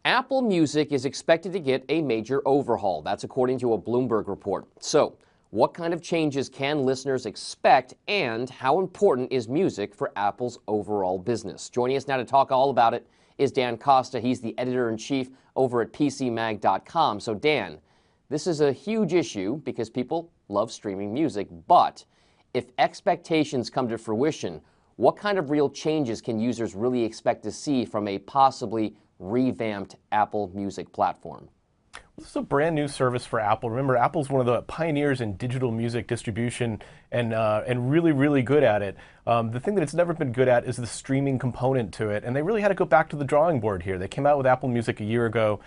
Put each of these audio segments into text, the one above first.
Apple Music is expected to get a major overhaul. That's according to a Bloomberg report. So, what kind of changes can listeners expect, and how important is music for Apple's overall business? Joining us now to talk all about it is Dan Costa. He's the editor-in-chief over at PCMag.com. So, Dan, this is a huge issue because people love streaming music, but if expectations come to fruition, what kind of real changes can users really expect to see from a possibly revamped Apple Music platform? This is a brand new service for Apple. Remember, Apple's one of the pioneers in digital music distribution and really, really good at it. The thing that it's never been good at is the streaming component to it, and they really had to go back to the drawing board here. They came out with Apple Music a year ago.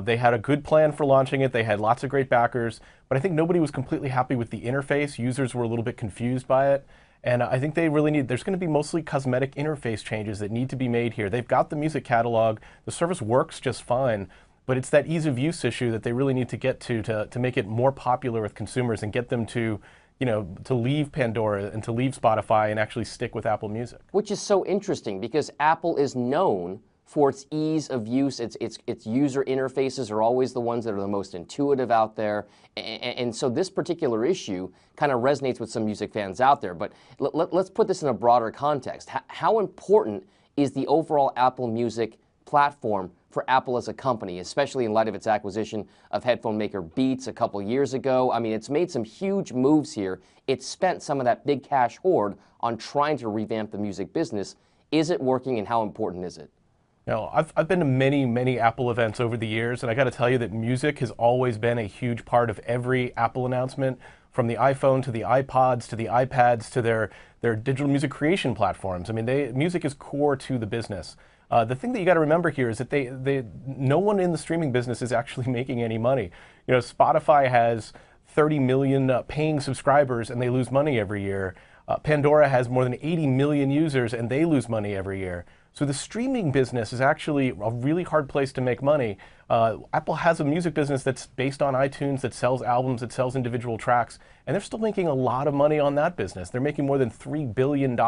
They had a good plan for launching it. They had lots of great backers, but I think nobody was completely happy with the interface. Users were a little bit confused by it. And I think they really there's going to be mostly cosmetic interface changes that need to be made here. They've got the music catalog. The service works just fine, but it's that ease of use issue that they really need to get to make it more popular with consumers and get them to, to leave Pandora and to leave Spotify and actually stick with Apple Music. Which is so interesting because Apple is known for its ease of use. Its user interfaces are always the ones that are the most intuitive out there. And so this particular issue kind of resonates with some music fans out there. But let's put this in a broader context. How important is the overall Apple Music platform for Apple as a company, especially in light of its acquisition of headphone maker Beats a couple years ago? I mean, it's made some huge moves here. It's spent some of that big cash hoard on trying to revamp the music business. Is it working, and how important is it? I've been to many Apple events over the years, and I got to tell you that music has always been a huge part of every Apple announcement, from the iPhone to the iPods to the iPads to their digital music creation platforms. I mean, music is core to the business. The thing that you got to remember here is that no one in the streaming business is actually making any money. Spotify has 30 million paying subscribers, and they lose money every year. Pandora has more than 80 million users, and they lose money every year. So the streaming business is actually a really hard place to make money. Apple has a music business that's based on iTunes, that sells albums, that sells individual tracks, and they're still making a lot of money on that business. They're making more than $3 billion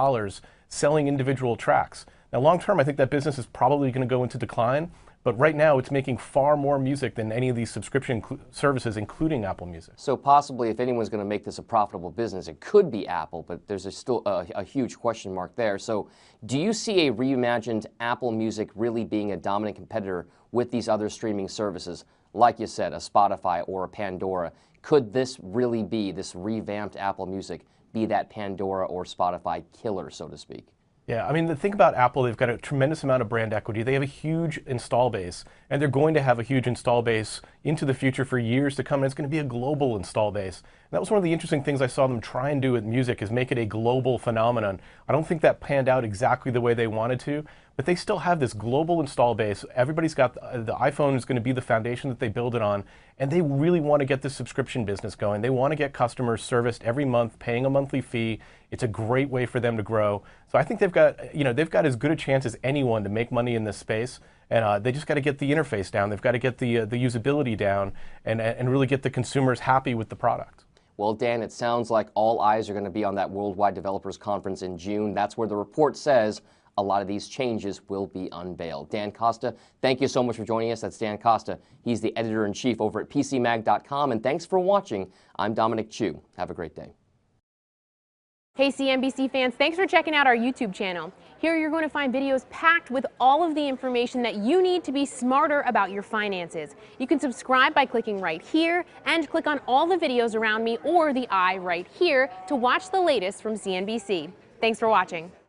selling individual tracks. Now, long term, I think that business is probably going to go into decline, but right now it's making far more music than any of these subscription services, including Apple Music. So possibly, if anyone's going to make this a profitable business, it could be Apple, but there's still a huge question mark there. So do you see a reimagined Apple Music really being a dominant competitor with these other streaming services, like you said, a Spotify or a Pandora? Could this really be, this revamped Apple Music, be that Pandora or Spotify killer, so to speak? Yeah, I mean, the thing about Apple, they've got a tremendous amount of brand equity. They have a huge install base, and they're going to have a huge install base into the future for years to come, and it's going to be a global install base. And that was one of the interesting things I saw them try and do with music, is make it a global phenomenon. I don't think that panned out exactly the way they wanted to, but they still have this global install base. Everybody's got the iPhone is going to be the foundation that they build it on, and they really want to get this subscription business going. They want to get customers serviced every month, paying a monthly fee. It's a great way for them to grow. So I think they've got as good a chance as anyone to make money in this space, and they just got to get the interface down. They've got to get the usability down and really get the consumers happy with the product. Well, Dan, it sounds like all eyes are going to be on that Worldwide Developers Conference in June. That's where the report says a lot of these changes will be unveiled. Dan Costa, thank you so much for joining us. That's Dan Costa. He's the editor-in-chief over at PCMag.com. And thanks for watching. I'm Dominic Chu. Have a great day. Hey CNBC fans, thanks for checking out our YouTube channel. Here you're going to find videos packed with all of the information that you need to be smarter about your finances. You can subscribe by clicking right here and click on all the videos around me or the eye right here to watch the latest from CNBC. Thanks for watching.